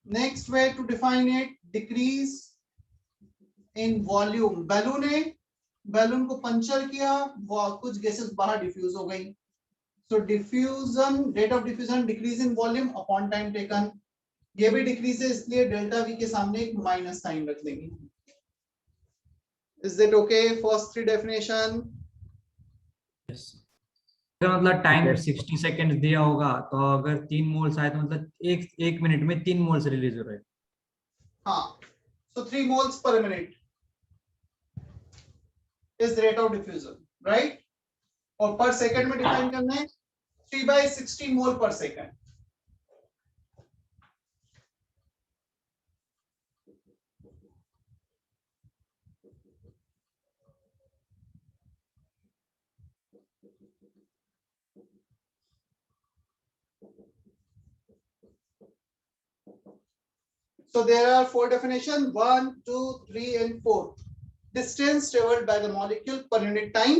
Next way to define it, decrease in volume. Balloon है, बैलून को पंचर किया, वो कुछ गैसेस बाहर डिफ्यूज हो गई, so diffusion, rate of diffusion decrease in volume upon time taken. ये भी डिक्रीज है इसलिए डेल्टा वी के सामने एक माइनस साइन रख देंगे। Is that okay? First 3 definition. Yes. अगर मतलब टाइम Yes. 60 सेकेंड दिया होगा तो अगर 3 मोल्स आए तो मतलब एक मिनट में 3 मोल्स रिलीज हो रहे हैं। हाँ, सो 3 moles per minute is rate of diffusion, right. और पर सेकंड में डिफाइन करना है 3/60 मोल पर second. So there are 4 definitions, 1, 2, 3 and 4. Distance traveled by the molecule per unit time.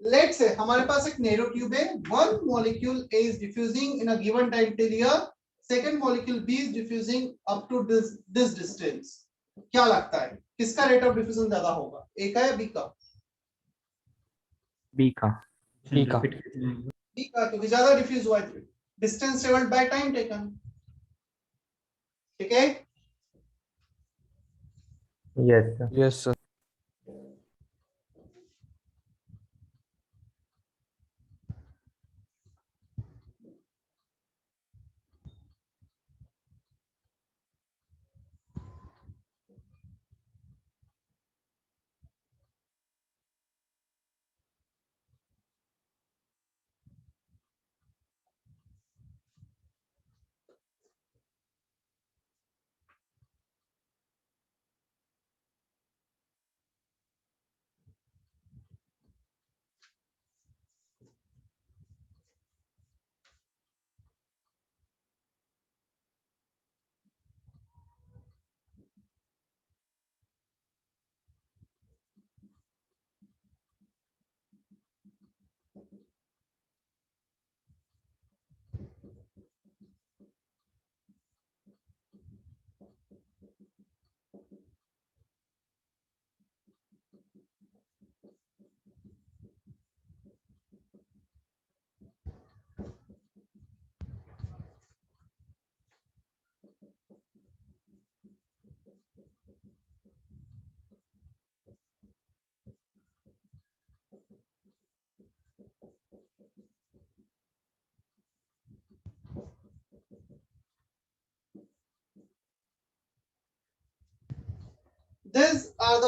Let's say हमारे पास एक narrow tube है, one molecule A is diffusing in a given time till here, second molecule B is diffusing up to this distance. क्या लगता है किसका rate of diffusion ज्यादा होगा, A का या B का? बी का। Repeat कीजिए। B का, क्योंकि ज्यादा डिफ्यूज हुआ है, distance travelled by time taken, ठीक है। Yes sir. Yes, sir.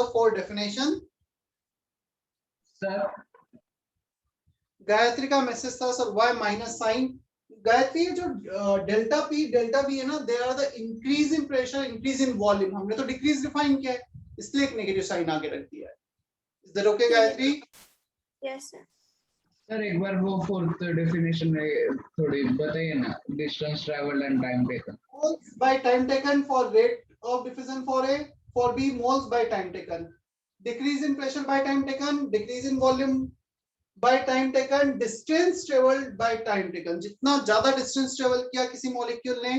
the for definition? सर गायत्री का मैसेज था sir y minus sign. Gayatri जो डेल्टा पी है ना, they are the increase in pressure increase in volume, हमने तो डिक्रीज डिफाइन किया है, इसलिए एक नेगेटिव साइन आगे रख दिया है। Is that okay Gayatri? Yes sir. Sir एक बार वो फोर्थ डेफिनेशन में थोड़ी बताइए ना, distance travelled and time taken. Moles by time taken for rate of diffusion for A, for B moles by time taken. Decrease in pressure by time taken, decrease in volume by time taken, distance traveled by time taken. जितना ज्यादा distance travel किया किसी molecule ने,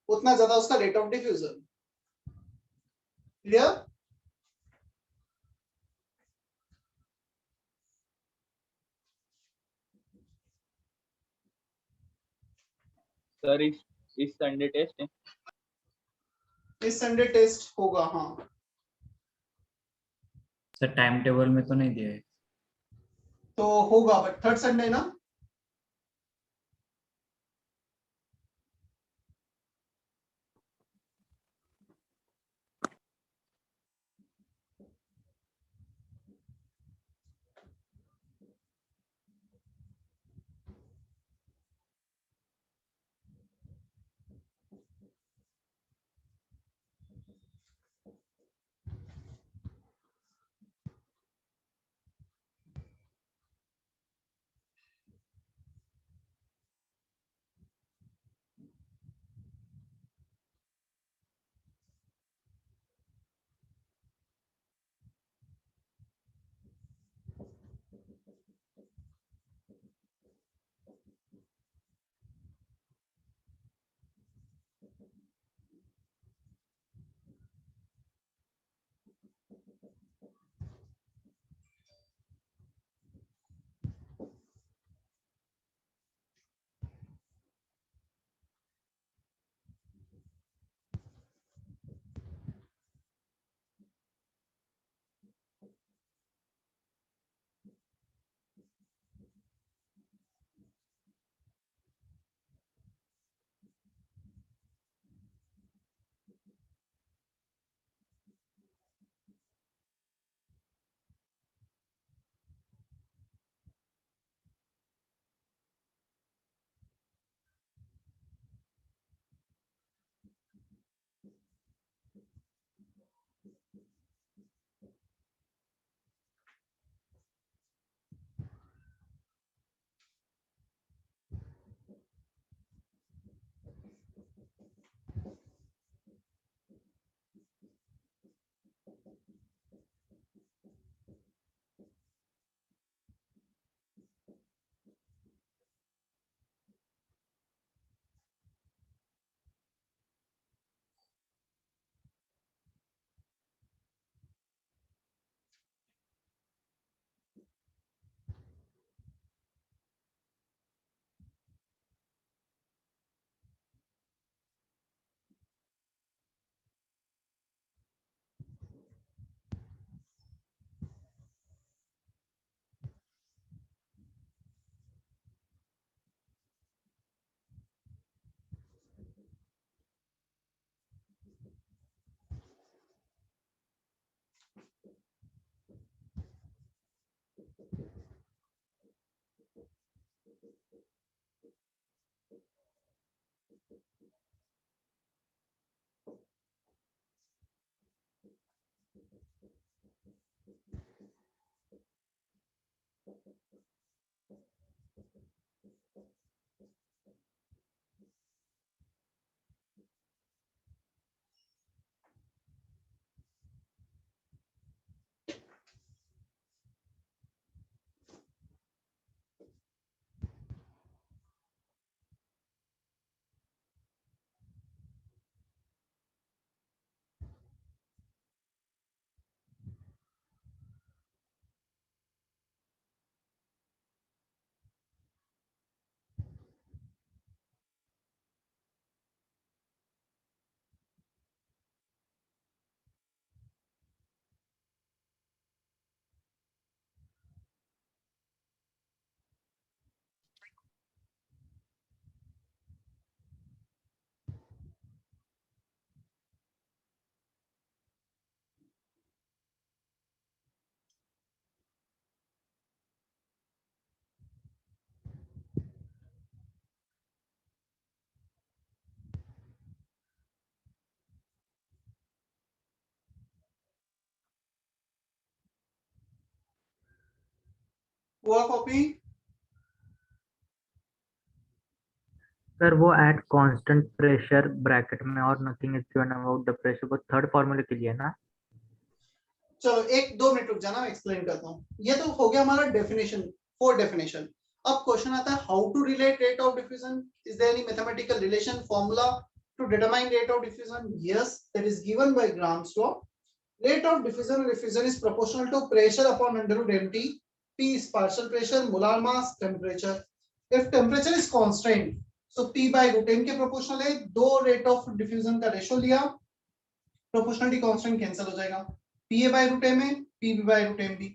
उतना ज्यादा उसका rate of diffusion. Clear? Sir इस Sunday test है। इस संडे टेस्ट होगा, हाँ सर टाइम टेबल में तो नहीं दिया है। तो होगा, बट थर्ड संडे ना। हुआ कॉपी? सर वो एट कांस्टेंट प्रेशर ब्रैकेट में और nothing is given about the pressure, वो थर्ड फॉर्मूले के लिए है ना? चलो एक 2 मिनट रुक जाना, मैं एक्सप्लेन करता हूँ। ये तो हो गया हमारा डेफिनेशन, फोर डेफिनेशन। अब क्वेश्चन आता है how to relate rate of diffusion, is there any mathematical relation formula to determine rate of diffusion? Yes, that is given by Graham's law. Rate of diffusion or diffusion is proportional to pressure upon under root mt. P is partial pressure, molar mass, temperature. If temperature is constant, so P by root m के proportional है। दो rate of diffusion का ratio लिया, proportionality constant cancel हो जाएगा। Pa by root m है, Pb by root mb।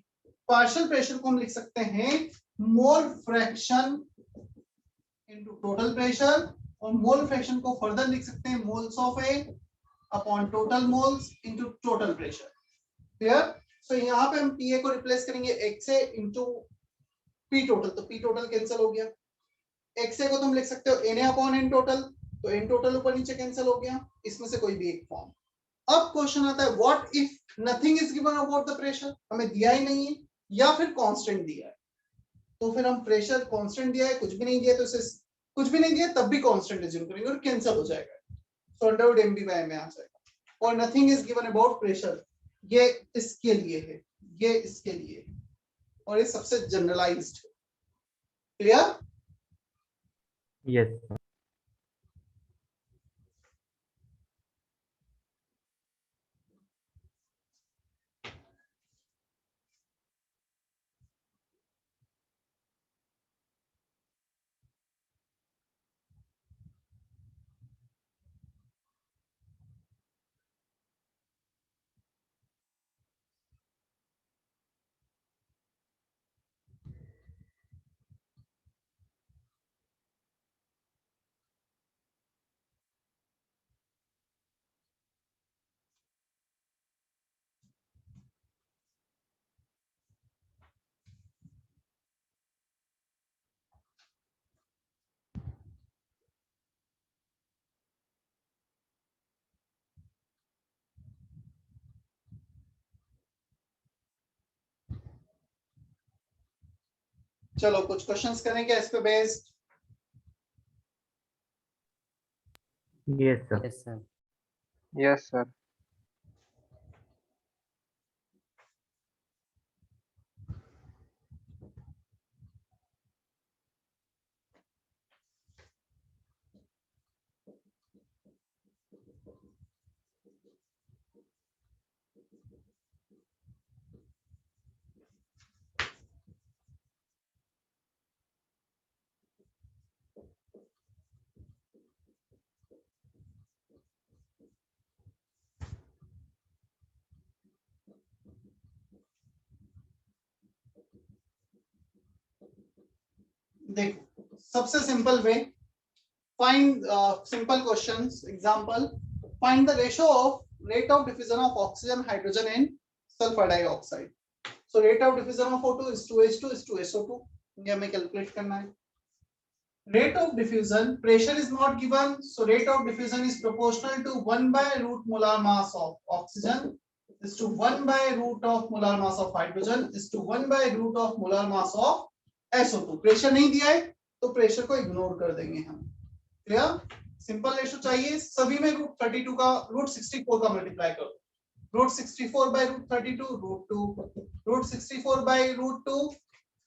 partial pressure को हम लिख सकते हैं mole fraction into total pressure, और mole fraction को further लिख सकते हैं moles of A upon total moles into total pressure. Clear? So यहाँ पे हम पीए को रिप्लेस करेंगे X A into P total, तो पी टोटल कैंसिल हो गया। एक्स ए को तुम लिख सकते हो N A upon N total, तो एन टोटल ऊपर नीचे कैंसिल हो गया, इसमें से कोई भी एक फॉर्म। अब क्वेश्चन आता है what if nothing is given about the pressure, हमें दिया ही नहीं है या फिर कांस्टेंट दिया है, तो फिर हम प्रेशर कांस्टेंट दिया है, कुछ भी नहीं दिया, तो इसे कुछ भी नहीं दिया तब भी कांस्टेंट एज्यूम करेंगे और कैंसिल हो जाएगा, तो under root MB by M आ जाएगा। और nothing is given about pressure, ये इसके लिए है, ये इसके लिए है, और ये सबसे जनरलाइज्ड है। क्लियर? यस। चलो कुछ क्वेश्चंस करें क्या इस पे based? Yes sir. Yes sir. Yes sir. देखो सबसे simple way, find simple questions example, find the ratio of rate of diffusion of oxygen, hydrogen and sulfur dioxide. So rate of diffusion of O2 is 2H2 is 2 SO2, ये हमें calculate करना है। rate of diffusion, pressure is not given, so rate of diffusion is proportional to 1 by root molar mass of oxygen is to 1 by root of molar mass of hydrogen is to 1 by root of molar mass of SO2। Pressure नहीं दिया है तो pressure को ignore कर देंगे हम। Clear? Simple ratio चाहिए, सभी में रूट 32 का रूट 64 का मल्टीप्लाई करो, root 64 by root 32 root 2, root 64 by root 2,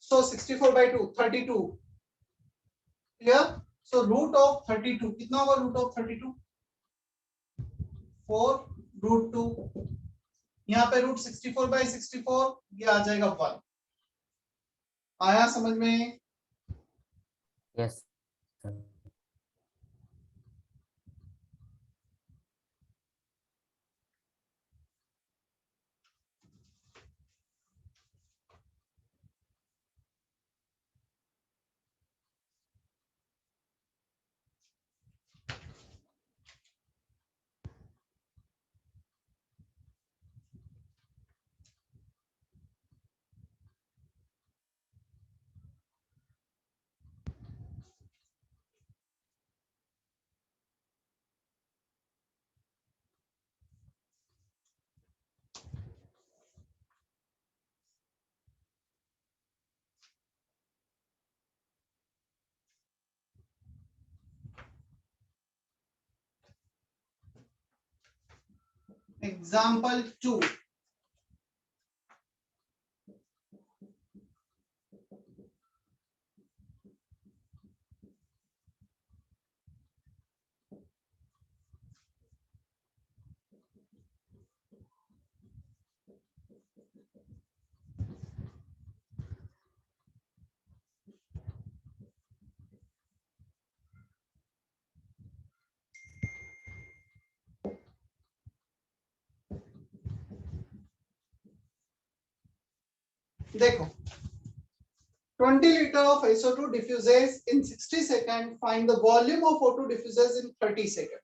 so 64 by 2 32। Clear? So root of 32 कितना होगा? रूट ऑफ 32 4 रूट 2, यहाँ पे रूट 64 बाय 64 ये आ जाएगा 1। आया समझ में? यस। Example 2. देखो 20 liter of SO2 diffuses in 60 seconds. Find the volume of O2 diffuses in 30 seconds.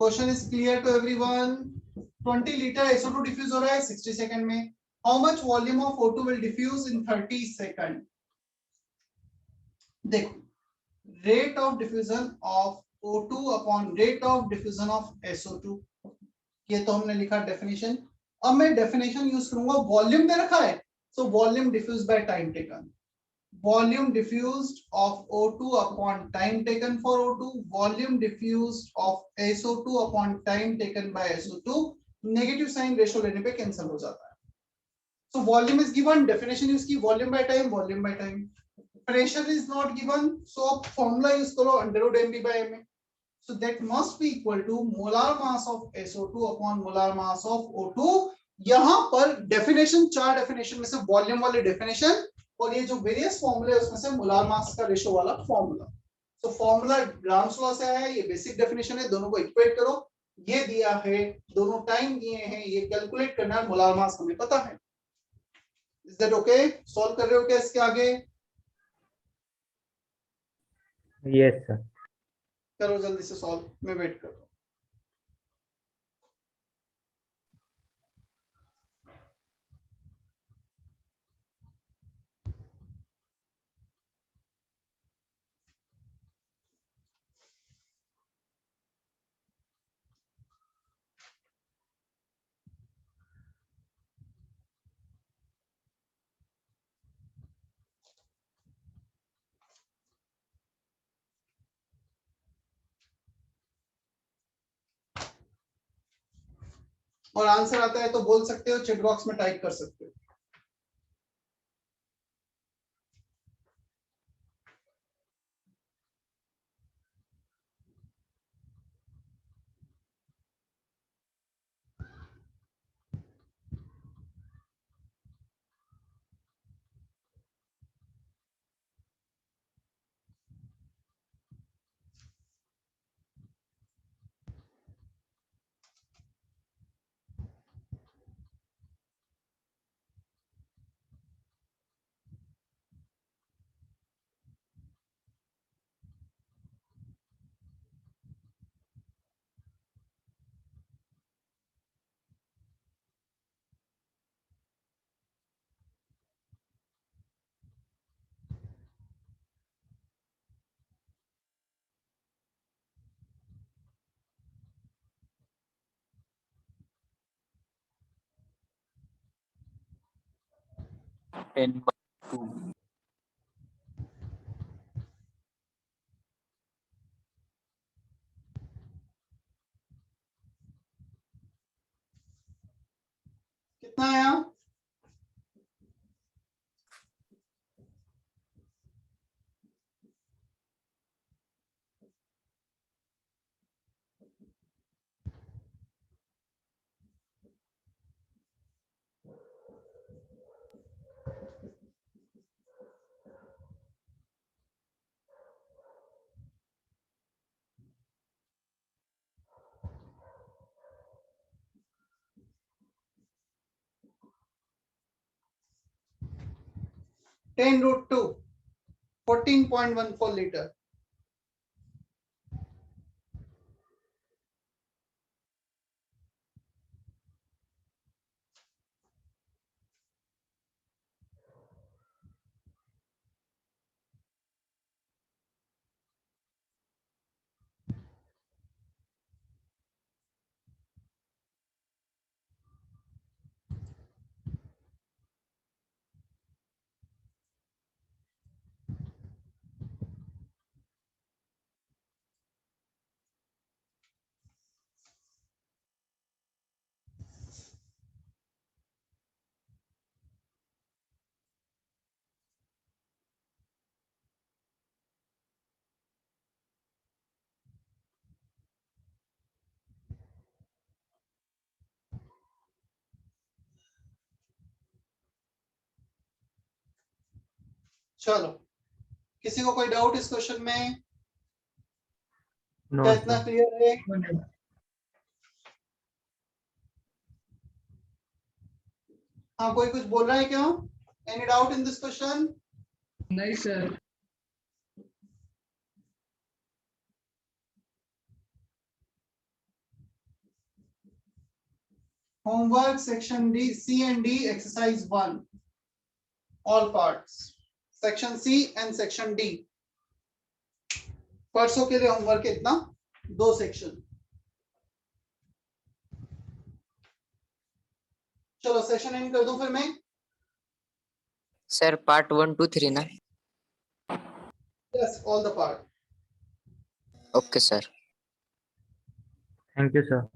Question is clear to everyone. 20 liter SO2 diffuse हो रहा है 60 सेकंड में. How much volume of O2 will diffuse in 30 seconds? देखो, rate of diffusion of O2 upon rate of diffusion of SO2. ये तो हमने लिखा definition. अब मैं डेफिनेशन यूज करूंगा. वॉल्यूम दे रखा है, so volume diffused by time taken. Volume diffused of O2 upon time taken for O2, volume diffused of SO2 upon time taken by SO2, negative sign ratio लेने पे cancel हो जाता है. So volume is given, definition use की volume by time, volume by time. Pressure is not given, so formula use करो under root mv by ma. So that must be equal to molar mass of SO2 upon molar mass of O2. यहाँ पर definition, चार definition में से volume वाली definition और ये जो वेरियस फॉर्मूले है उसमें से मोलार मास का रेशो वाला फॉर्मूला. तो फॉर्मूला ग्राम्स लॉ से है, ये बेसिक डेफिनेशन है, दोनों को इक्वेट करो. ये दिया है, दोनों टाइम दिए हैं, ये कैलकुलेट करना है, मोलार मास हमें पता है. Is that okay? सॉल्व कर रहे हो क्या इसके आगे? Yes sir. करो जल्दी से सॉल्व, मैं वेट कर रहा हूं. और आंसर आता है तो बोल सकते हो, चैट बॉक्स में टाइप कर सकते हो. Ten by two. कितना आया? Ten root two 14.14 litre. चलो, किसी को कोई डाउट इस क्वेश्चन में? नो क्या इतना सर। क्लियर है? हाँ, कोई कुछ बोल रहा है क्या? Any doubt in this question? नहीं sir. Homework section D, C and D, exercise 1. All parts. Section C and section D. परसों के लिए होमवर्क कितना? 2 सेक्शन. चलो सेशन एंड कर दूं फिर मैं. सर पार्ट 1 2 3 ना? Yes, all the part. Okay sir. Thank you sir.